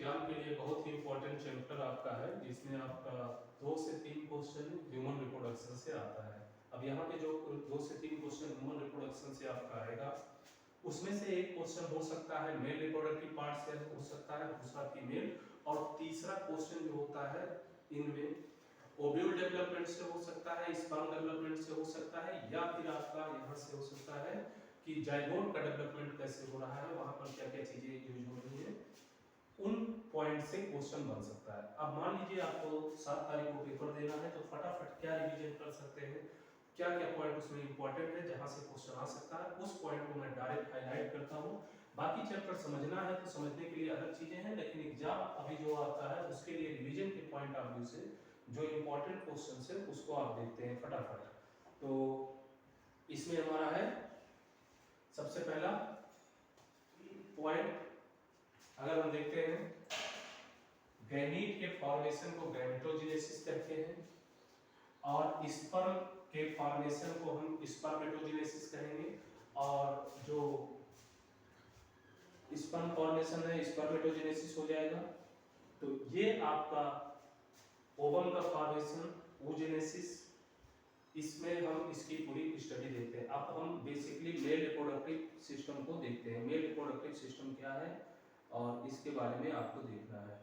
Exam के लिए बहुत ही इम्पोर्टेंट चैप्टर आपका है जिसमें आपका 2 से 3 क्वेश्चन ह्यूमन रिप्रोडक्शन से आता है। अब यहाँ पे जो 2 से 3 क्वेश्चन ह्यूमन रिप्रोडक्शन से आपका आएगा उसमें से एक क्वेश्चन हो सकता है मेल रिप्रोडक्टिव पार्ट से हो सकता है, दूसरा फीमेल, और तीसरा क्वेश्चन जो होता है इनमें ओव्यूल डेवलपमेंट से हो सकता है, स्पर्म डेवलपमेंट से हो सकता है, या फिर आपका यहाँ से हो सकता है कि जाइगोट का डेवलपमेंट कैसे हो रहा है, वहां पर क्या क्या चीजें यूज हो रही है, उन पॉइंट से क्वेश्चन बन सकता है। अब मान लीजिए आपको 7 तारीख को पेपर देना है तो फटाफट क्या रिवीजन कर सकते हैं, क्या क्या पॉइंट उसमें इंपॉर्टेंट है जहां से क्वेश्चन आ सकता है, उस पॉइंट को मैं डायरेक्ट हाईलाइट करता हूं। बाकी चैप्टर समझना है तो समझने के लिए अलग चीजें हैं, लेकिन एग्जाम अभी जो आता है उसके लिए रिवीजन के पॉइंट ऑफ व्यू से जो इंपॉर्टेंट क्वेश्चन है उसको आप देखते हैं फटाफट। तो इसमें हमारा है सबसे पहला पॉइंट, अगर हम देखते हैं गैमीट के फॉर्मेशन को गैमेटोजेनेसिस कहते हैं और स्पर्म के फॉर्मेशन को हम स्पर्मेटोजेनेसिस कहेंगे, और जो स्पर्म फॉर्मेशन है स्पर्मेटोजेनेसिस हो जाएगा। तो ये आपका ओवम का फॉर्मेशन oogenesis, इसमें हम इसकी पूरी स्टडी देखते हैं। अब हम बेसिकली मेल रिप्रोडक्टिव सिस्टम को देखते हैं। मेल रिप्रोडक्टिव सिस्टम क्या है और इसके बारे में आपको देखना है।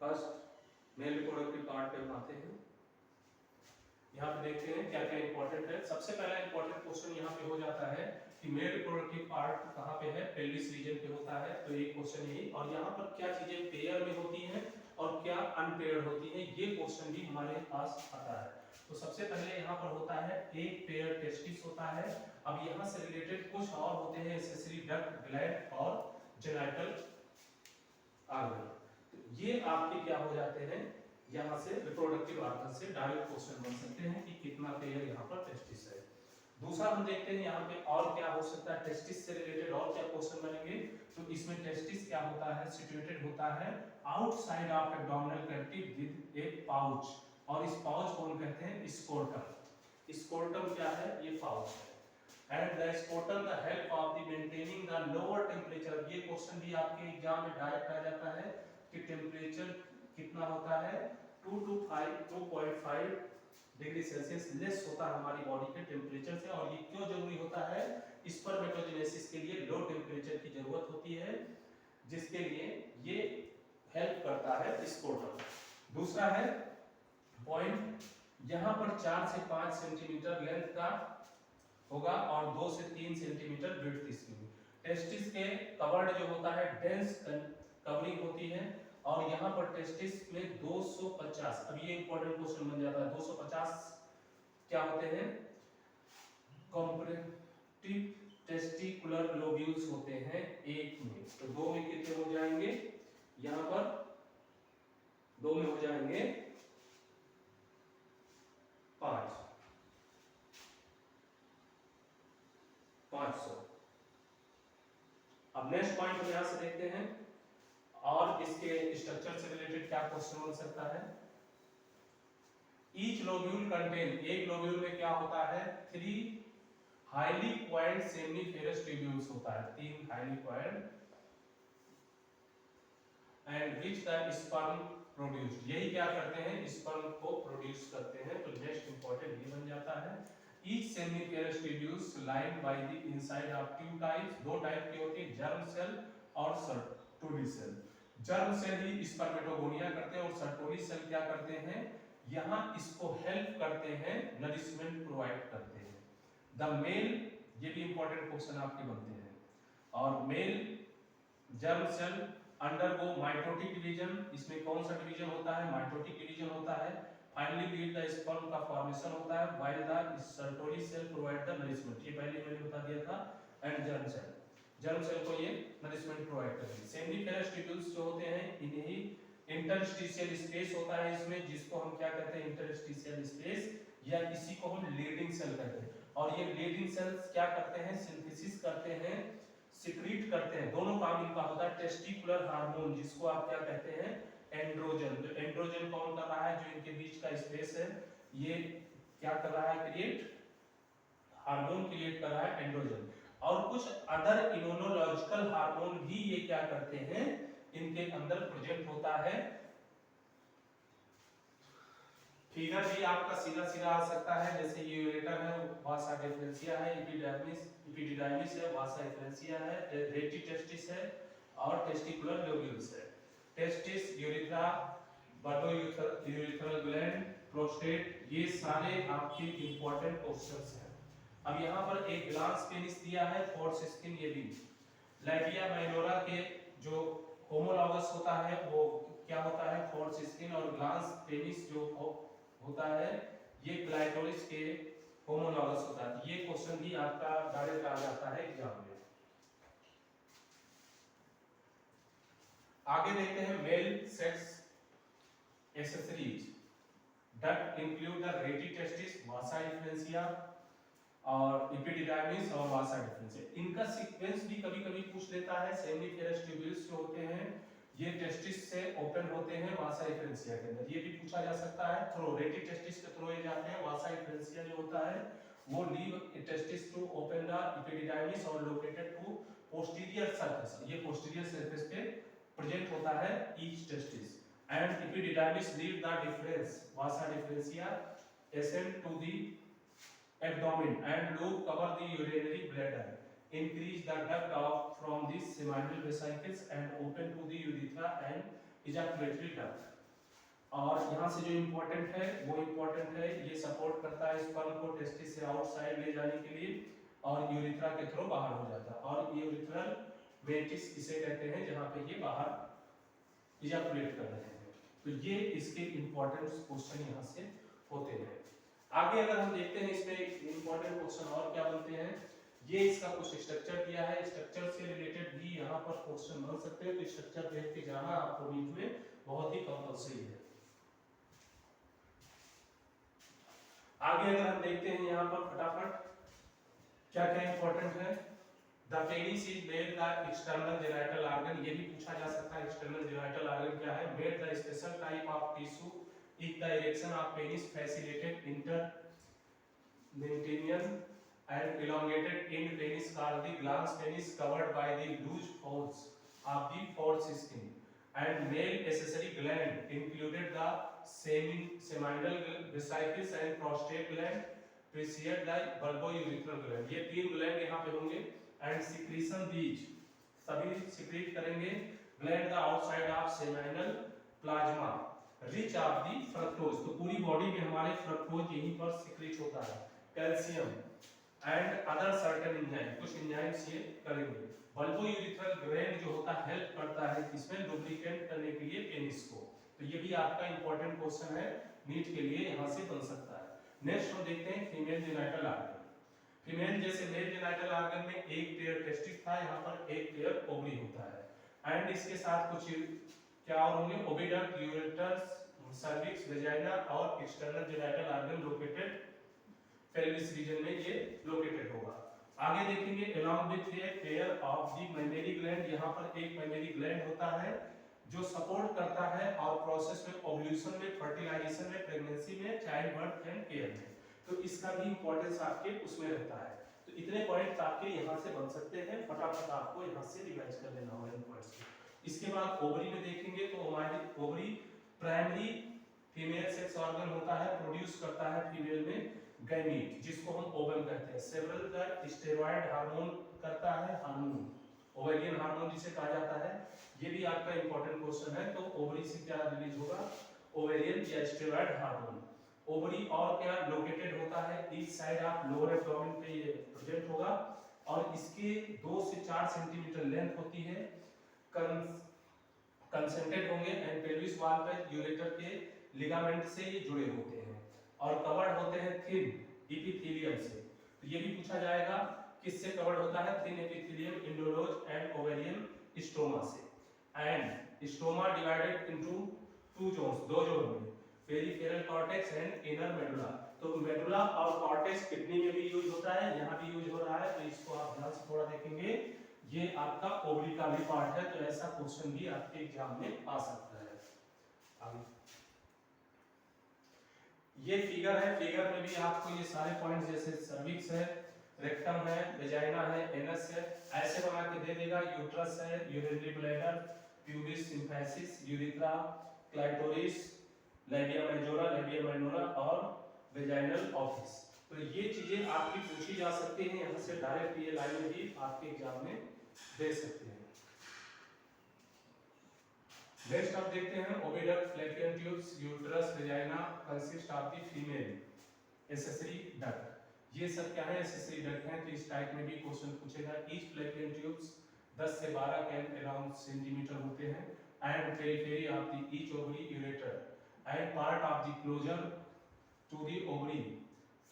फर्स्ट मेल रिप्रोडक्टिव पार्ट पे हम आते हैं। यहाँ पे देखते हैं क्या क्या इंपॉर्टेंट है। सबसे पहला इंपॉर्टेंट क्वेश्चन यहाँ पे हो जाता है कि मेल रिप्रोडक्टिव पार्ट कहाँ पे है, पेल्विस रीजन पे होता है। तो ये क्वेश्चन यही, और यहाँ पर क्या चीजें पेयर में होती हैं और क्या अनपेयर्ड होती हैं, ये क्वेश्चन भी हमारे पास आता है। तो सबसे पहले यहाँ पर होता है एक पेयर टेस्टिस होता है। अब यहाँ से रिलेटेड कुछ और होते हैं, एक्सेसरी डक्ट, ग्लैंड और जेनिटल ऑर्गन। तो ये आपके क्या हो जाते हैं, यहाँ से रिप्रोडक्टिव ऑर्गन से डायरेक्ट क्वेश्चन बन सकते हैं कि कितना पेयर यहाँ पर टेस्टिस है। दूसरा हम देखते हैं यहाँ पे और क्या हो सकता है, टेस्टिस से रिलेटेड और क्या क्वेश्चन बनेंगे। तो इसमें टेस्टिस क्या होता है, सिचुएटेड होता है outside of abdominal cavity with A pouch, और इस पाउच को हम कहते हैं स्कोर्टम। स्कोर्टम क्या है, ये पाउच है। And the scrotum the help of the maintaining the lower temperature, ये क्वेश्चन भी आपके एग्जाम में डायरेक्ट आ जाता है कि टेम्परेचर कितना होता है 2.5 डिग्री सेल्सियस लेस होता है हमारी बॉडी के टेम्परेचर से। और ये क्यों जरूरी होता है, स्पर्मेटोजेनेसिस के लिए लो टेम्परेचर की जरूरत होती है, जिसके लिए ये हेल्प करता है स्कोर्टम। दूसरा है पॉइंट, यहाँ पर 4 से 5 सेंटीमीटर लेंथ का होगा और 2 से 3 सेंटीमीटर विड्थ इसकी होगी। टेस्टिस के कवर्ड जो होता है डेंस कवरिंग होती है, और यहाँ पर टेस्टिस में 250, अब ये इंपॉर्टेंट क्वेश्चन बन जाता है, 250 क्या होते हैं, कॉम्परेटिव टेस्टिकुलर लोब्यूल्स होते हैं एक में। तो 2 में कितने हो जाएंगे, यहाँ पर 2 में हो जाएंगे 500। अब नेक्स्ट पॉइंट हम यहां से देखते हैं और इसके स्ट्रक्चर से रिलेटेड क्या क्वेश्चन हो सकता है। ईच लोब्यूल कंटेन, एक लोब्यूल में क्या होता है 3 हाईली क्वाइल्ड सेमिनिफेरस ट्यूब्यूल्स होता है, 3 highly coiled, and which the sperm produce, यही क्या करते हैं, स्पर्म को प्रोड्यूस करते हैं। तो नेक्स्ट इंपॉर्टेंट ये बन जाता है each seminiferous tubules lined by the inside of 2 types, 2 type की होती है, जर्म सेल और सर्टोली सेल। जर्म सेल ही स्पर्मेटोगोनिया करते हैं और सर्टोली सेल क्या करते हैं, यहाँ इसको हेल्प करते हैं, नरिशमेंट प्रोवाइड करते हैं। द मेल, ये भी इंपॉर्टेंट क्वेश्चन आपके बनते हैं, और male germ cell undergo mitotic division, इसमें कौन सा डिवीजन होता है, माइटोटिक डिवीजन होता है। फाइनली लीड द स्पर्म का फॉर्मेशन होता है, while the Sertoli cell provide the nourishment, ये पहले मैंने बता दिया था। एंड जर्म सेल को ये नरिशमेंट प्रोवाइड करती है। सेमिनिफेरस ट्यूब्यूल्स जो होते हैं इन्हें इंटरस्टिशियल स्पेस होता है इसमें, जिसको हम क्या कहते हैं, इंटरस्टिशियल स्पेस, या इसी को हम लीडिंग सेल कहते हैं। और ये लीडिंग सेल्स क्या करते हैं, सिंथेसिस करते हैं, सिक्रीट करते हैं, दोनों काम इनका होता है टेस्टिकुलर हार्मोन, जिसको आप क्या कहते हैं, एंड्रोजन। जो एंड्रोजन कौन कर रहा है, जो इनके बीच का स्पेस है, ये क्या कर रहा है, क्रिएट हार्मोन क्रिएट कर रहा है एंड्रोजन, और कुछ अदर इम्यूनोलॉजिकल हार्मोन भी ये क्या करते हैं, इनके अंदर प्रेजेंट होता है। फिगर भी आपका सीधा सीधा आ सकता है, जैसे ये यूरेटर है, वासा डिफरेंशिया है, एपिडिडाइमिस है, वासा डिफरेंशिया है, रेटी टेस्टिस है और टेस्टिकुलर लोब्यूल्स है। टेस्टिस, यूरेथ्रा, बटोयूरेथ्रल ग्लैंड, प्रोस्टेट, ये सारे आपके इंपॉर्टेंट क्वेश्चंस हैं। अब यहाँ पर एक ग्लांस पेनिस दिया है, फोर्स स्किन, ये भी लाइबिया माइनोरा के जो होमोलॉगस होता है वो क्या होता है, फोर्स स्किन, और ग्लांस पेनिस जो होता है ये ग्लाइटोलिस के होमोलॉगस होता है। ये क्वेश्चन भी आपका डायरेक्ट आ जाता है एग्जाम में। आगे देखते हैं male sex accessories. Duct include the रेटी टेस्टिस, वासा डिफरेंशिया और एपिडिडाइमिस और वासा डिफरेंशिया। इनका सीक्वेंस भी कभी-कभी पूछ लेता है। सेमिफेरस ट्यूब्यूल्स जो होते हैं ये टेस्टिस से ओपन होते हैं वासा डिफरेंशिया के अंदर, ये भी पूछा जा सकता है। थ्रो, रेटी टेस्टिस के थ्रू ये जाते हैं, वासा डिफरेंशिया जो होता है वो leave testis to open the epididymis और लोकेटेड टू पोस्टीरियर सरफेस, ये पोस्टीरियर सरफेस पे प्रेजेंट होता है each testis, and epididymis leave the difference vasa differentia ascend to the abdomen and loop cover the urinary bladder, increase the duct of from the seminal vesicles and open to the urethra and ejaculatory duct। और यहाँ से जो important है वो important है, ये support करता है स्पर्म को टेस्टिस से आउटसाइड ले जाने के लिए और यूरिथ्रा के थ्रू बाहर हो जाता है, और यूरिथ्रल मेटिस इसे कहते हैं जहाँ पे ये बाहर इजाकुलेट कर रहे हैं। तो ये इसके इम्पोर्टेंट क्वेश्चन यहाँ से होते हैं। आगे अगर हम देखते हैं इसमें इम्पोर्टेंट क्वेश्चन और क्या बनते हैं, ये इसका कुछ स्ट्रक्चर दिया है, स्ट्रक्चर से रिलेटेड भी यहाँ पर क्वेश्चन बन सकते हैं, तो स्ट्रक्चर देख के जाना आपको बीच में बहुत ही कंपल्सरी है। आगे अगर हम देखते हैं यहाँ पर फटाफट क्या क्या इंपॉर्टेंट है। The penis is made the external genital organ, ये भी पूछा जा सकता है एक्सटर्नल जेनिटल ऑर्गन क्या है। Made the special type of tissue if the erection of penis facilitate इंटरमेंटिनियन and elongated end penis called the glans penis covered by the loose folds of the fourth skin, and male accessory gland included the seminal vesicles and prostate gland preceded by bulbourethral gland। ये तीन gland यहाँ पे होंगे, and secretion बीज सभी secrete करेंगे gland the outside of seminal plasma rich of the fructose। तो पूरी बॉडी में हमारे फ्रक्टोज यहीं पर सिक्रीट होता है। Calcium and other certain enzyme, कुछ एंजाइम्स ये करेंगे। बल्बोयूरेथ्रल ग्लैंड जो होता है हेल्प करता है इसमें लुब्रिकेट करने के लिए पेनिस को, तो ये भी आपका इंपॉर्टेंट क्वेश्चन है नीट के लिए, यहाँ से बन सकता है। नेक्स्ट हम देखते हैं फीमेल जेनिटल ऑर्गन। फीमेल जैसे मेल जेनिटल ऑर्गन में एक पेयर टेस्टिस था, यहाँ पर एक पेयर ओवरी होता है, एंड इसके साथ कुछ क्या और होंगे, ओविडक्ट, यूरेटर्स, सर्विक्स, वेजाइना और external genital organ located pelvis region में ये लोकेटेड होगा। आगे देखेंगे along with a pair of the mammary gland, यहाँ पर एक mammary gland होता है जो सपोर्ट करता है और प्रोसेस में ओव्यूलेशन में, फर्टिलाइजेशन में, प्रेगनेंसी में, चाइल्ड बर्थ एंड केयर में, तो इसका भी इंपॉर्टेंस आपके उसमें रहता है। तो इतने पॉइंट्स आपके यहाँ से बन सकते हैं, फटाफट आपको यहाँ से रिवाइज कर लेना होगा इन पॉइंट्स को। इसके बाद ओवरी में देखेंगे तो हमारी ovary primary female sex organ होता है, प्रोड्यूस करता है फीमेल में गैमीट जिसको हम ओवम कहते हैं। सेवरल द स्टेरॉयड हार्मोन करता है, हार्मोन ओवेरियन हार्मोन जिसे कहा जाता है, ये भी आपका इंपॉर्टेंट क्वेश्चन है। तो ओवरी से क्या रिलीज होगा, ओवेरियन या स्टेरॉयड हार्मोन। ओवरी और क्या लोकेटेड होता है, each side of lower abdomen पे ये प्रेजेंट होगा और इसके 2 से 4 सेंटीमीटर लेंथ होती है, कंसेंट्रेट होंगे एंड पेल्विस वॉल पे यूरेटर के लिगामेंट से ये जुड़े होते हैं और कवर्ड होते हैं थिन एपिथेलियम से। तो ये भी पूछा जाएगा किससे कवर्ड होता है, थिन एपिथेलियम, इंडोलोज एंड ओवेरियन स्टोमा से। And stroma divided into 2 zones, 2 zone में, peripheral cortex and inner medulla. तो मेडुला और कॉर्टेक्स किडनी में भी यूज होता है, यहाँ भी यूज हो रहा है, तो इसको आप ध्यान से थोड़ा देखेंगे। ये आपका ओवरी का भी पार्ट है, तो ऐसा क्वेश्चन भी आपके एग्जाम में आ सकता है। आगे ये फिगर है, फिगर में भी आपको ये सारे पॉइंट्स जैसे सर्विक्स है, रेक्टम है, वेजाइना है, एनस है, ऐसे बना के दे देगा। यूट्रस है, urinary bladder, pubis, symphysis, urethra, clitoris, labia majora, labia minora और वेजाइनल ऑफिस। तो ये चीजें आपकी पूछी जा सकती हैं, यहाँ से डायरेक्ट ये लाइन भी आपके एग्जाम में दे सकते हैं। नेक्स्ट आप देखते हैं oviduct, fallopian tubes, uterus, vagina consist of the female accessory duct. ये सब क्या है? एसेसरी डक्ट हैं। तो इस टाइप में भी क्वेश्चन पूछेगा। ईच फैलोपियन ट्यूब्स 10 से 12 कैन अराउंड सेंटीमीटर होते हैं and periphery of the each ovary ureter and part of the closer to the ovary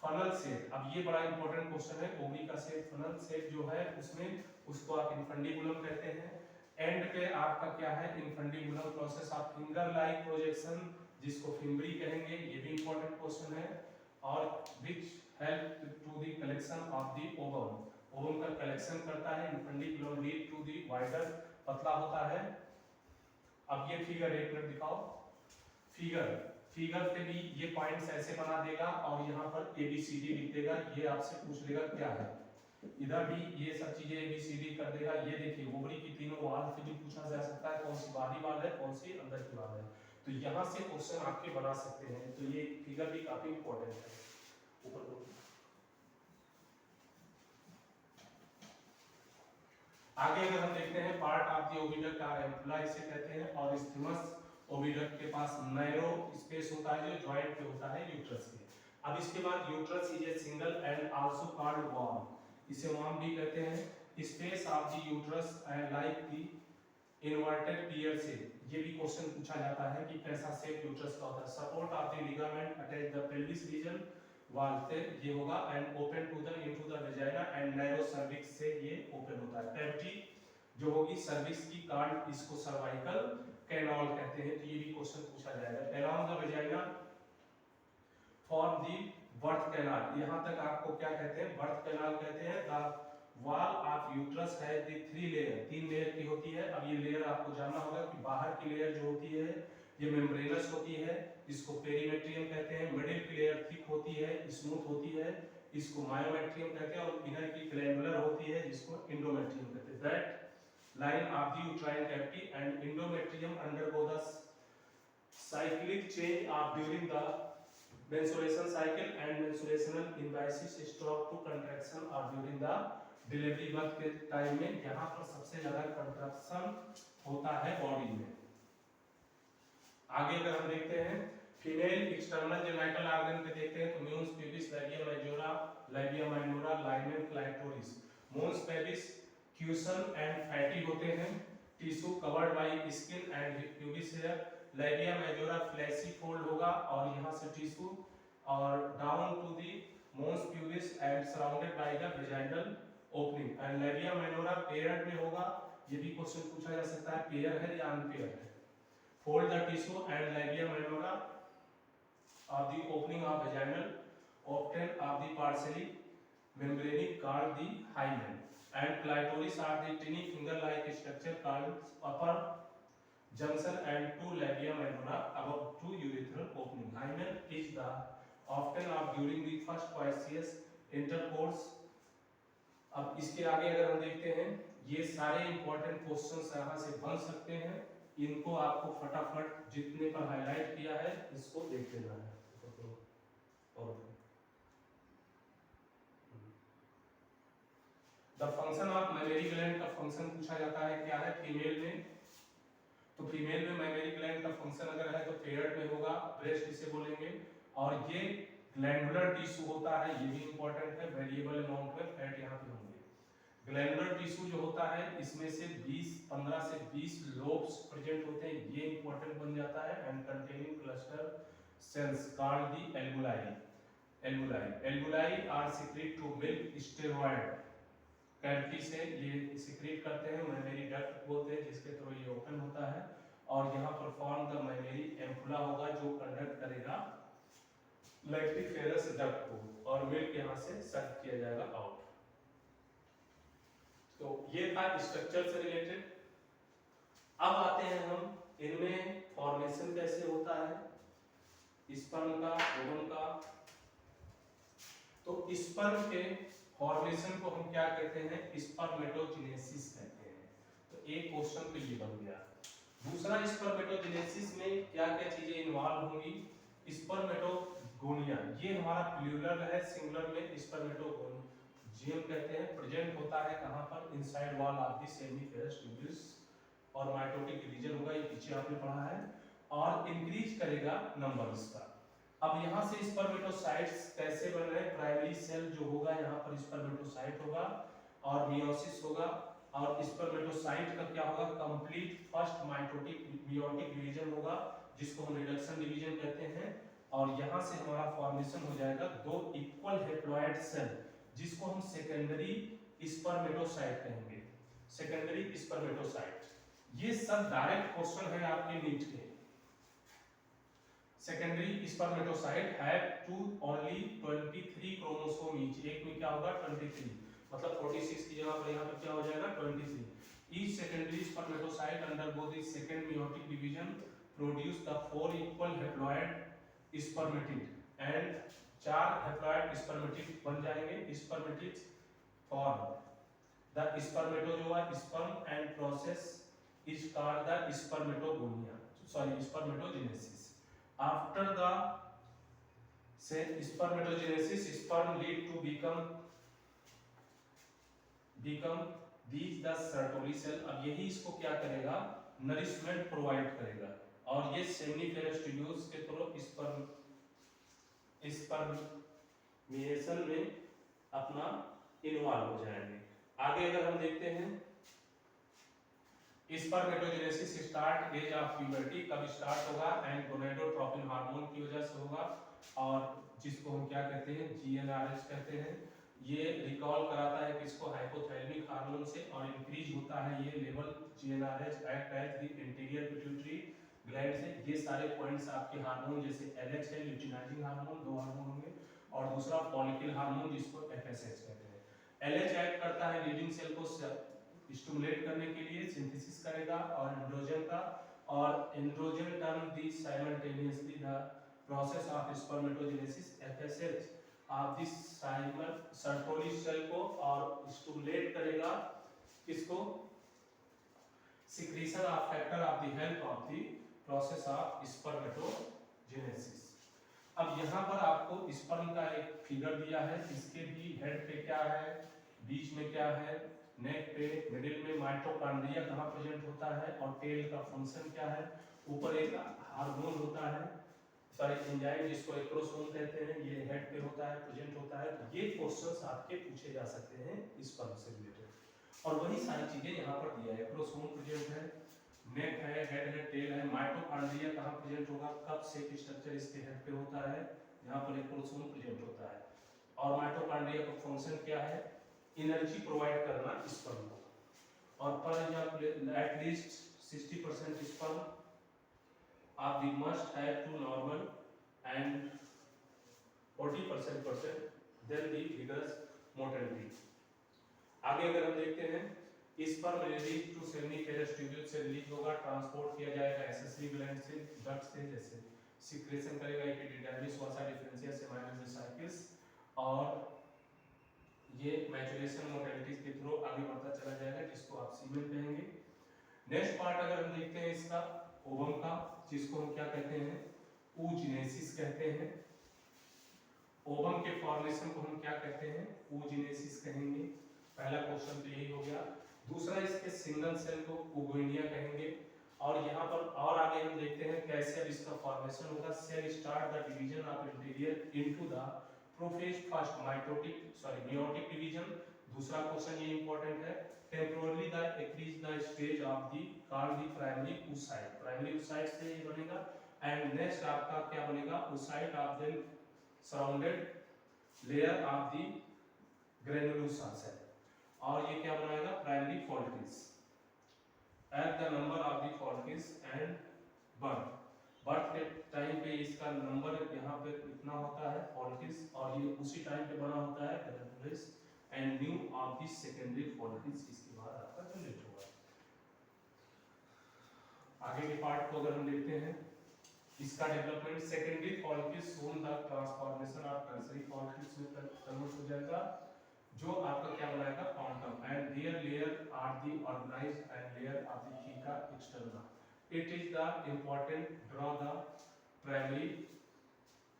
funnel shape. अब ये बड़ा इंपॉर्टेंट क्वेश्चन है। ओवरी का शेप, फनल शेप जो है उसमें, उसको आप इनफंडिबुलम कहते हैं। एंड पे आपका क्या है? Infundibulum process of finger like projection, जिसको फिंगरी कहेंगे। ये भी इंपॉर्टेंट क्वेश्चन है। और which help to the collection of the ovum, ovum का कलेक्शन करता है। Infundibulum lead to the wider, पतला होता है। अब ये फिगर एक मिनट दिखाओ। फिगर पे भी ये पॉइंट्स ऐसे बना देगा और यहाँ पर ABCD लिख देगा। ये आपसे पूछ लेगा क्या है। इधर भी ये सब चीजें ABCD कर देगा। ये देखिए ओवरी की तीनों वाल से भी पूछा जा सकता है, कौन सी बाहरी वाल है, कौन सी अंदर की वाल है। तो यहाँ से क्वेश्चन आपके बना सकते हैं। तो ये फिगर भी काफी इंपॉर्टेंट है। ऊपर को आगे अगर हम देखते हैं, part of the oviduct are ampulla इसे कहते हैं। और स्थिमस ओविडक्ट के पास नैरो स्पेस होता है जो जॉइंट पे होता है यूट्रस के। अब इसके बाद uterus is a single and also called वॉर्म, इसे वॉर्म भी कहते हैं। Space of the uterus and like the inverted pear shape. ये भी क्वेश्चन पूछा जाता है कि कैसा शेप यूट्रस का होता है। Support of the ligament attach the pelvis region wall से ये होगा and open to the into the vagina and narrow cervix से ये ओपन होता है। कैविटी जो होगी सर्विक्स की कार्ड, इसको सर्वाइकल कैनाल कहते हैं। तो ये भी क्वेश्चन पूछा जाएगा। Around the vagina for the birth canal, यहाँ तक आपको क्या कहते हैं? बर्थ कैनाल कहते हैं। द वॉल ऑफ यूट्रस है द 3 लेयर, 3 लेयर की होती है। अब ये लेयर आपको जानना होगा कि बाहर की लेयर जो होती है ये मेम्ब्रेनस होती है, इसको पेरीमेट्रियम कहते हैं। मिडिल की लेयर थिक होती है, स्मूथ होती है, इसको मायोमेट्रियम कहते हैं। और इनर की ग्लैंडुलर होती है, जिसको एंडोमेट्रियम कहते हैं। That line of the uterine cavity and endometrium undergo the cyclic change of during the menstruation cycle and menstruational imbalances stroke to contraction or during the delivery वक्त के टाइम में यहाँ पर सबसे ज्यादा कंट्रैक्शन होता है बॉडी में। आगे अगर हम देखते हैं फीमेल एक्सटर्नल जेनिटल ऑर्गन पे देखते हैं तो mons pubis, labia majora, labia minora, hymen, clitoris. Mons pubis cushion and fatty होते हैं। Tissue covered by skin and pubis hair. Labia majora fleshy fold होगा और यहाँ से टिश्यू और down to the mons pubis and surrounded by the vaginal opening. And labia minora paired में होगा। ये भी क्वेश्चन पूछा जा सकता है पेयर है या अनपेयर है। Fold the tissue and labia minora of the opening of vaginal often of the partially membranic called the hymen and clitoris are the tiny finger like structure called upper junction and two labia minora above two urethral opening. Hymen is the often of during the first coitus intercourse. अब इसके आगे अगर हम देखते हैं ये सारे important questions यहाँ से बन सकते हैं। इनको आपको फटाफट जितने पर हाईलाइट किया है इसको देख लेना है। द फंक्शन ऑफ मैमेरी ग्लैंड का फंक्शन पूछा जाता है क्या है फीमेल में। तो फीमेल में मैमेरी ग्लैंड का फंक्शन अगर है तो पेयर्ड में होगा, ब्रेस्ट इसे बोलेंगे। और ये ग्लैंडुलर टिश्यू होता है, ये भी इंपॉर्टेंट है। वेरिएबल अमाउंट में फैट यहाँ पे होंगे। ग्लैंडुलर टिश्यू जो होता है इसमें से 15 से 20 लोब्स प्रेजेंट होते हैं, ये इंपॉर्टेंट बन जाता है। And containing cluster cells called the एल्बुलाई। एल्बुलाई are secrete to milk steroid cavity से ये सीक्रेट करते हैं। मैमेरी डक्ट बोलते हैं जिसके थ्रू ये ओपन होता है। और यहाँ पर फॉर्म द मैमेरी एम्पुला होगा जो कंडक्ट करेगा लैक्टिफेरस डक्ट को और मिल्क यहाँ से सक किया जाएगा आउट। तो ये था स्ट्रक्चर से रिलेटेड। अब आते हैं हम इनमें फॉर्मेशन कैसे होता है स्पर्म का, ओवम का। तो स्पर्म के फॉर्मेशन को हम क्या कहते हैं, स्पर्मेटोजेनेसिस कहते हैं। तो एक क्वेश्चन तो ये बन गया। दूसरा, स्पर्मेटोजेनेसिस में क्या क्या चीजें इन्वॉल्व होंगी। स्पर्मेटोगोनिया, ये हमारा प्लूरल है, सिंगुलर में स्पर्मेटोगोनियम कहते हैं। प्रेजेंट होता है कहां पर, inside wall of the seminiferous tubules, और माइटोटिक डिवीजन होगा, ये पीछे आपने पढ़ा है, और इंक्रीज करेगा नंबर इसका। अब यहाँ से स्पर्मेटोसाइट्स कैसे बन रहे हैं, प्राइमरी सेल जो होगा यहाँ पर स्पर्मेटोसाइट होगा, और मियोसिस होगा, और स्पर्मेटोसाइट का क्या होगा, complete first mitotic meiotic division होगा, जिसको हम रिडक्शन डिवीजन कहते हैं। और यहाँ से हमारा फॉर्मेशन हो जाएगा दो इक्वल हैप्लॉइड सेल, जिसको हम सेकेंडरी स्पर्मेटोसाइट कहेंगे, सेकेंडरी स्पर्मेटोसाइट। ये सब डायरेक्ट क्वेश्चन है आपके नीट के। Secondary spermatocyte have to only 23 chromosome each, एक में क्या होगा 23, मतलब 46 की जगह पर यहाँ पे क्या हो जाएगा 23। Each secondary spermatocyte undergo the second meiotic division produce the 4 equal haploid spermatid, and 4 haploid spermatid बन जाएंगे। स्पर्मेटिड फॉर्म द स्पर्मेटो जो है sperm and process is called the spermatogonia, sorry spermatogenesis. After the spermatogenesis, sperm lead to become these the Sertoli cell। अब यही इसको क्या करेगा, nourishment provide करेगा, और ये सेमिनिफेरस ट्यूब्यूल्स के थ्रू स्पर्मेशन में अपना इन्वॉल्व हो जाएंगे। आगे अगर हम देखते हैं, spermatogenesis start age of puberty, कब स्टार्ट होगा, एंड गोनेडोट्रोपिन हार्मोन की वजह से होगा, और जिसको हम क्या कहते हैं, जीएनआरएच कहते हैं। ये रिकॉल कराता है किसको, हाइपोथैलेमिक हार्मोन से, और इंक्रीज होता है ये level GnRH act as the interior pituitary gland से। ये सारे पॉइंट्स आपके हार्मोन, जैसे एलएच है ल्यूटिनाइजिंग हार्मोन, 2 हार्मोन होंगे, और दूसरा फॉलिकल हार्मोन जिसको एफएसएच कहते हैं। एलएच एक्ट करता है लीडिंग सेल को स्टिमुलेट करने के लिए, सिंथेसिस करेगा और एंड्रोजन का, और androgen turn the simultaneously the process of spermatogenesis FSH of this Sertoli cell को, और स्टिमुलेट करेगा किसको, secretion of factor of the help of the process of spermatogenesis. अब यहाँ पर आपको स्पर्म का एक फिगर दिया है, इसके भी हेड पे क्या है, बीच में क्या है, नेक पे, मिडिल में माइटोकॉन्ड्रिया कहाँ प्रेजेंट होता है, और टेल का फंक्शन क्या है, ऊपर एक हार्मोन होता है, सॉरी एंजाइम जिसको एक्रोसोम कहते हैं, ये हेड पे होता है, प्रेजेंट होता है। तो ये क्वेश्चंस आपके पूछे जा सकते हैं स्पर्म से रिलेटेड, और वही सारी चीजें यहाँ पर दिया है। एक्रोसोम प्रेजेंट है, नेक है, हेड है, टेल है, माइटोकॉन्ड्रिया कहाँ प्रेजेंट होगा, कप शेप स्ट्रक्चर इसके हेड पे होता है, यहाँ पर एक्रोसोम प्रेजेंट होता है, और माइटोकॉन्ड्रिया का फंक्शन क्या है, एनर्जी प्रोवाइड करना स्पर्म को, और पर एट लीस्ट 60% स्पर्म आप the must have to normal and 40% then the vigorous motility. आगे अगर हम देखते हैं, sperm release to seminiferous tubule से रिलीज होगा, ट्रांसपोर्ट किया जाएगा एसेसरी ग्लैंड से, डक्ट से, जैसे सिक्रेशन करेगा एपिडिडर्मिस, वसा डिफरेंशिया से माइनस साइकिल्स, और ये मैचुरेशन मोटिलिटी के थ्रू आगे बढ़ता चला जाएगा, जिसको आप सीमेन कहेंगे। नेक्स्ट पार्ट अगर हम देखते हैं इसका, ओवम का, जिसको हम क्या कहते हैं, oogenesis कहते हैं। ओवम के फॉर्मेशन को हम क्या कहते हैं, oogenesis कहेंगे। पहला क्वेश्चन तो यही हो गया। दूसरा, इसके सिंगल सेल को oogonia कहेंगे, और यहाँ पर और आगे हम देखते हैं कैसे अब इसका फॉर्मेशन होगा। Cell start the division of interior into the prophase first meiotic division। दूसरा क्वेश्चन ये इंपॉर्टेंट है, temporarily the increase the stage of the called the primary oocyte, primary oocyte से ये बनेगा, एंड नेक्स्ट आपका क्या बनेगा, oocyte of then surrounded layer of the granulosa cell, और ये क्या बनाएगा, primary follicles at the number of the follicles and birth के टाइम पे इसका नंबर यहाँ पे इतना होता है follicles, और ये उसी टाइम पे बना होता है granules and new of the secondary follicles, इसके बाद आपका जनरेट होगा। आगे के पार्ट को अगर हम देखते हैं, इसका development, secondary follicles soon the transformation of tertiary follicles में कन्वर्ट हो जाएगा, जो आपका क्या बनाएगा quantum, and their layer are the organized and layer of the theca externa. It is the important draw the primary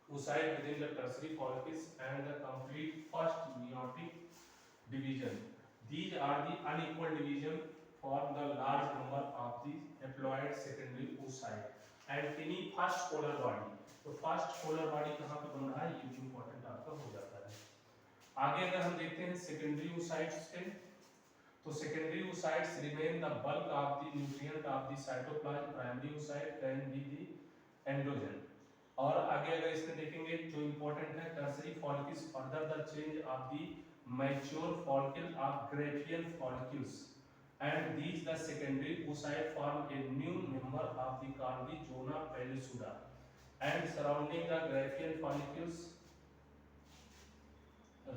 oocyte within the tertiary follicles and the complete first meiotic division. These are the unequal division for the large number of the haploid secondary oocyte and any first polar body. तो first polar body कहाँ पे बन रहा है, ये भी important आपका हो जाता है। आगे अगर हम देखते हैं सेकेंडरी oocytes पे, तो secondary oocytes remain the bulk of the nutrient of the cytoplasm. Primary oocyte can be the androgen. और आगे अगर इसमें देखेंगे जो इंपॉर्टेंट है tertiary follicles further the change of the mature follicle of Graafian follicles, and these the secondary oocyte form a new member of the called the zona pellucida, and surrounding the Graafian follicles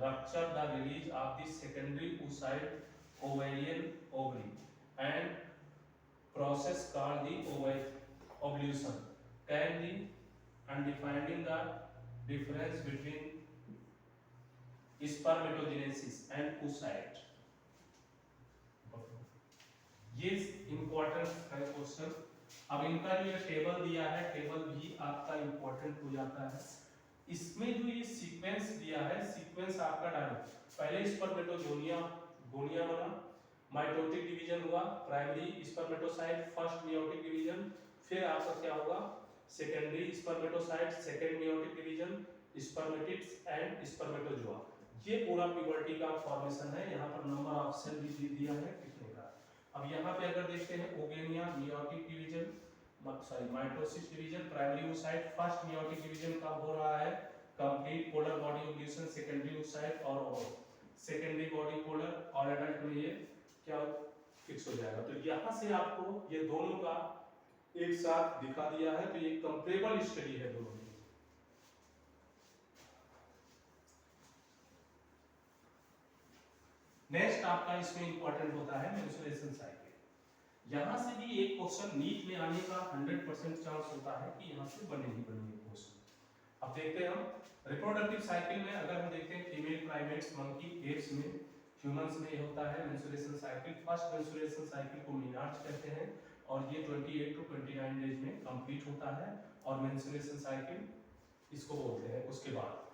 rupture the release of the secondary oocyte ovarian ovary and process called the ovulation can be and defining the difference between spermatogenesis and oocyte. ये important है question. अब इनका जो ये table दिया है, table भी आपका इंपॉर्टेंट हो जाता है। इसमें जो ये सीक्वेंस दिया है, सीक्वेंस आपका डालो, पहले स्पर्मेटोजोनिया गोनिया बना, माइटोटिक डिवीजन हुआ, primary spermatocyte first meiotic division, फिर आपका क्या होगा secondary spermatocyte second meiotic division, spermatids and spermatozoa. ये पूरा प्यूबर्टी का फॉर्मेशन है। यहाँ पर नंबर ऑफ सेल भी दिया है कितने का। अब यहाँ पे अगर देखते हैं oogonia meiotic division sorry mitosis division, primary oocyte first meiotic division कब हो रहा है, complete polar body ovulation secondary oocyte और सेकेंडरी बॉडी पोलर और एडल्ट में ये क्या फिक्स हो जाएगा। तो यहाँ से आपको ये दोनों का एक साथ दिखा दिया है, तो ये कंपेरेबल स्टडी है दोनों की। नेक्स्ट आपका इसमें इंपॉर्टेंट होता है मेंस्ट्रुएशन साइकिल। यहां से भी एक क्वेश्चन नीट में आने का 100% चांस होता है कि यहां से बने ही बनेंगे क्वेश्चन। अब देखते हैं हम रिप्रोडक्टिव साइकिल में, अगर हम देखते हैं फीमेल प्राइमेट्स, मंकी, एप्स में, ह्यूमंस में होता है menstruation cycle. First menstruation cycle को मीनार्च कहते हैं और ये 28 टू 29 डेज में कंप्लीट होता है और मेंस्ट्रुएशन साइकिल इसको बोलते हैं। उसके बाद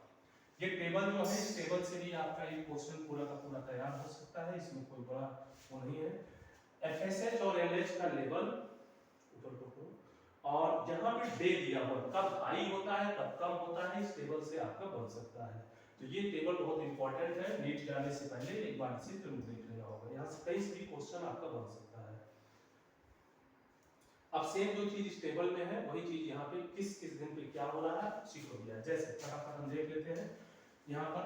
ये टेबल जो है, इस टेबल से भी आपका एक क्वेश्चन पूरा का पूरा तैयार हो सकता है, इसमें कोई बड़ा वो नहीं है। एफएसएच और एलएच का लेवल ऊपर को और जहां पे डे दिया हुआ कब हाई होता है कब कम होता है, इस टेबल से आपका बन सकता है। तो ये टेबल बहुत इंपॉर्टेंट है, नीट जाने से पहले एक बार इसे जरूर देख लेना होगा। यहाँ से कहीं से भी क्वेश्चन आपका बन सकता है। अब सेम जो चीज इस टेबल में है वही चीज यहाँ पे किस किस दिन पे क्या हो रहा है उसी को दिया है। जैसे फटाफट हम देख लेते हैं, यहाँ पर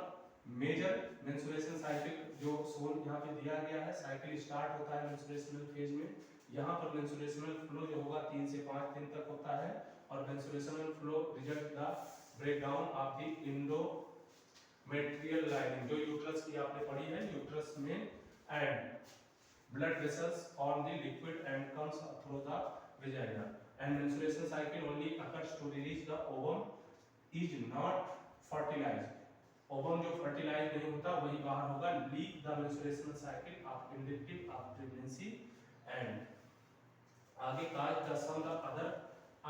मेजर मेंस्ट्रुएशन साइकिल जो सोन यहाँ पे दिया गया है, साइकिल स्टार्ट होता है मेंस्ट्रुएशनल फेज में। यहाँ पर मेंस्ट्रुएशनल फ्लो जो होगा 3 से 5 दिन तक होता है और menstrual flow result the breakdown of the endometrial lining, जो यूट्रस की आपने पढ़ी है, यूट्रस में and blood vessels form the liquid and comes through the vagina, and menstruation cycle only occurs to release the ovum is not fertilized. Ovum जो fertilise नहीं होता वही बाहर होगा। Leak the menstrual cycle of indicative of pregnancy and आगे cause the some the other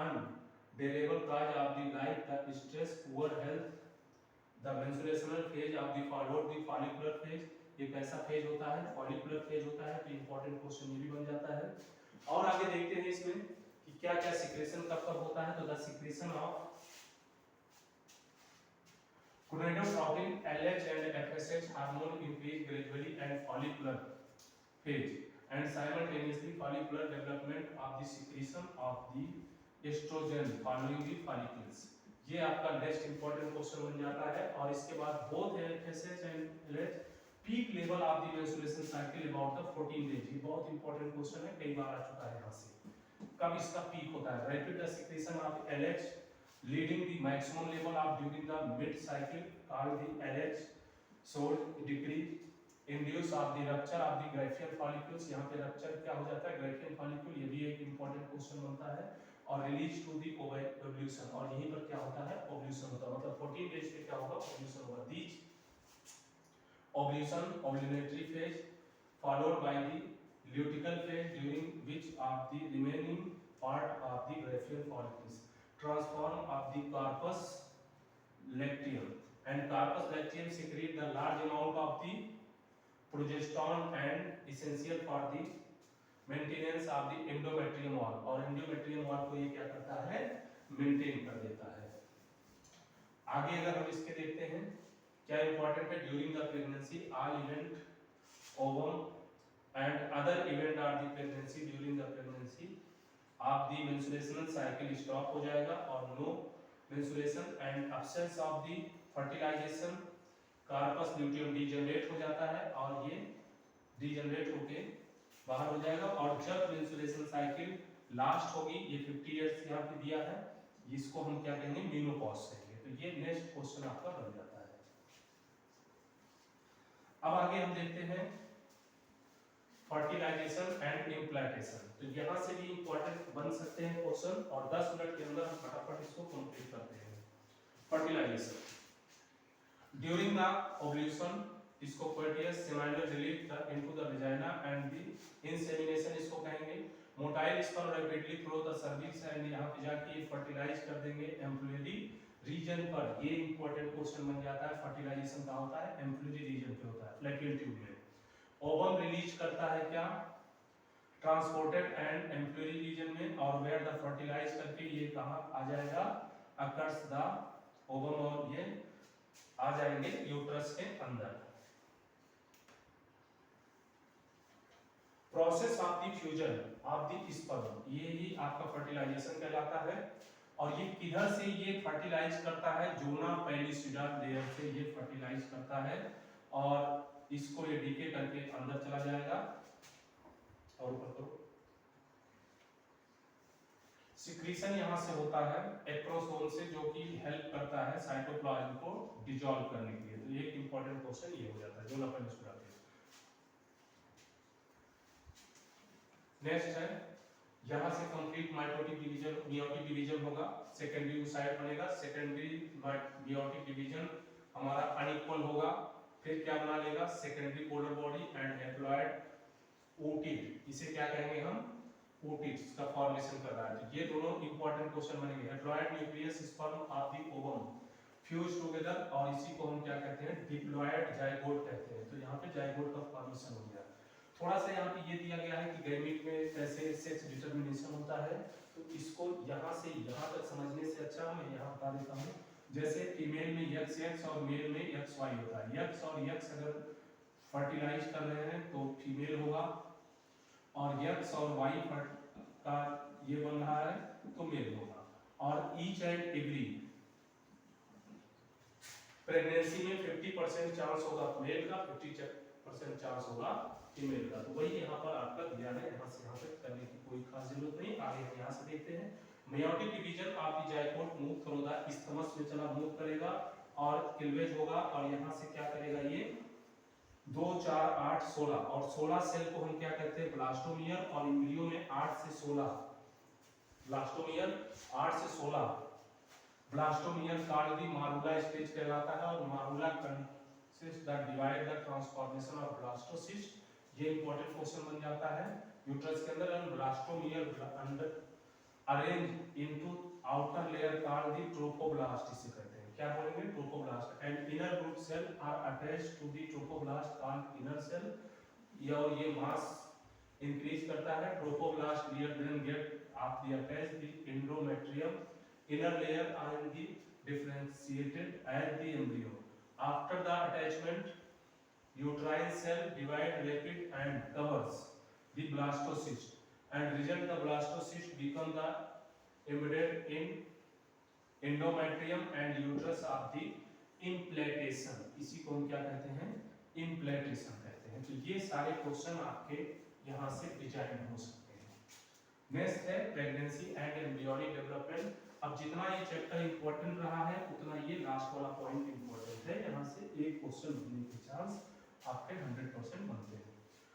अनडेलेबल cause of the life the stress poor health the menstrual phase of the followed the follicular phase. ये कैसा phase होता है, follicular phase होता है। तो important question ये भी बन जाता है। और आगे देखते हैं इसमें कि क्या क्या सिक्रेशन कब कब होता है। तो the secretion of gonadotropin, LH and FSH hormone increase gradually and follicular phase and simultaneously follicular development of the secretion of the estrogen following the follicles। ये आपका नेक्स्ट इंपॉर्टेंट क्वेश्चन बन जाता है। और इसके बाद both FSH and LH peak level of the menstruation cycle about the 14 days. ये बहुत इंपॉर्टेंट क्वेश्चन है, कई बार आ चुका है यहाँ से। कब इसका पीक होता है, rapid the secretion of LH leading the maximum level of during the mid cycle called the LH so decrease induce of the rupture of the Graafian follicles। यहाँ पे rupture क्या हो जाता है, Graafian follicle, ये भी एक important question बनता है। और release to the ovulation, और यहीं पर क्या होता है ovulation होता है, मतलब 14 days पे क्या होगा ovulation होगा। These ovulation, ovulatory phase, followed by the luteal phase, during which of the remaining part of the Graafian follicles transform of the corpus luteum, and corpus luteum secrete the large amount of the progesterone and essential for the maintenance of the endometrium wall, और endometrium wall को ये क्या करता है, maintain कर देता है। आगे अगर हम इसके देखते हैं क्या इंपॉर्टेंट है, during the pregnancy all event ovum and other event are the pregnancy, during the pregnancy of the menstruational cycle stop हो जाएगा और no menstruation and absence of the fertilization, corpus luteum degenerate हो जाता है और ये degenerate होके बाहर हो जाएगा। और जब menstruation साइकिल लास्ट होगी, ये 50 इयर्स यहाँ पे दिया है, इसको हम क्या कहेंगे, मेनोपॉज कहेंगे। तो ये नेक्स्ट क्वेश्चन आपका बन जाता है। अब आगे हम देखते हैं फर्टिलाइजेशन एंड इम्प्लांटेशन। तो यहाँ से भी इंपॉर्टेंट बन सकते हैं क्वेश्चन और 10 मिनट के अंदर हम फटाफट इसको कंप्लीट करते हैं। फर्टिलाइजेशन ड्यूरिंग द ओव्यूलेशन, इसको coitus seminal release into the vagina and the insemination इसको कहेंगे। Motile sperm rapidly through the cervix and यहाँ पे जाके फर्टिलाइज कर देंगे एम्ब्रियोनरी रीजन पर। ये इंपॉर्टेंट क्वेश्चन बन जाता है। फर्टिलाइजेशन का होता है एम्ब्रियोनरी रीजन पे होता है, फ्लैपियन ट्यूब में। ओवम रिलीज करता है क्या, ट्रांसपोर्टेड एंड एम्ब्रियोनरी रीजन में, और वेयर द फर्टिलाइज करके ये कहाँ आ जाएगा, अकर्स द ओवम, और ये आ जाएंगे यूट्रस के अंदर। Process of the fusion of the sperm, ये ही आपका फर्टिलाइजेशन कहलाता है। और ये किधर से ये फर्टिलाइज करता है, जोना पेलिसिडा लेयर से ये फर्टिलाइज करता है और इसको ये डीके करके अंदर चला जाएगा। और ऊपर करो, सिक्रीशन यहां से होता है एक्रोसोम से, जो कि हेल्प करता है साइटोप्लाज्म को डिसॉल्व करने के लिए। तो ये एक इंपॉर्टेंट क्वेश्चन ये हो जाता है जो अपन इसको आते हैं। नेक्स्ट है, यहां से complete mitotic division, meiotic division होगा, सेकेंडरी oocyte बनेगा। सेकेंडरी मियोटिक डिवीजन हमारा अनइक्वल होगा, फिर क्या बना लेगा, secondary polar body and haploid ओटिड, इसे क्या कहेंगे हम, ओटिड्स का फॉर्मेशन कर रहा है। तो ये दोनों इंपॉर्टेंट क्वेश्चन बनेंगे। Haploid nucleus sperm of the ovum fuse together, और इसी को हम क्या कहते हैं, डिप्लॉइड जाइगोट कहते हैं। तो यहाँ पे जाइगोट का फॉर्मेशन हो गया। थोड़ा सा यहाँ पे ये दिया गया है कि गैमीट में कैसे सेक्स डिटरमिनेशन होता है, तो इसको यहाँ से यहाँ तक समझने से अच्छा मैं यहाँ बता देता हूँ। जैसे फीमेल में XX और मेल में XY होता है। X और X अगर फर्टिलाइज कर रहे हैं तो फीमेल होगा, और X और Y का ये बन रहा है तो मेल होगा। और ईच एंड एवरी प्रेगनेंसी में 50% चांस होगा मेल का, 50% चांस होगा फीमेल का। तो वही यहाँ पर आपका दिया है, यहाँ से यहाँ तक करने की कोई खास जरूरत नहीं। आगे हम यहाँ से देखते हैं। Meiotic division of the zygote move through the isthmus में चला मूव करेगा और क्लीवेज होगा, और यहाँ से क्या करेगा, ये 2 4 8 16, और 16 सेल को हम क्या कहते हैं, ब्लास्टोमियर। और एम्ब्रियो में 8 से 16 ब्लास्टोमियर, 8 से 16 blastomere called the morula stage कहलाता है। और morula consist the divide the transformation of blastocyst, ये इंपॉर्टेंट क्वेश्चन बन जाता है यूट्रस के अंदर। And blastomere under arrange into outer layer called the trophoblast, इसे कहते हैं, क्या बोलेंगे, trophoblast. And inner group cell are attached to the trophoblast called inner cell, ये मास इंक्रीज करता है। Trophoblast layer then get of the attach the endometrium inner layer and the differentiated as the embryo. After the attachment, uterine cell divide rapid and covers the blastocyst, and result the blastocyst become the embedded in endometrium and uterus of the implantation. इसी को हम क्या कहते हैं, implantation कहते हैं। तो ये सारे क्वेश्चन आपके यहाँ से डिजाइन हो सकते हैं। नेक्स्ट है प्रेगनेंसी एंड एम्ब्रियोनिक डेवलपमेंट। अब जितना ये चैप्टर इंपॉर्टेंट रहा है उतना ये लास्ट वाला पॉइंट इंपॉर्टेंट है। यहाँ से एक क्वेश्चन बनने के चांस आपके 100% बनते हैं।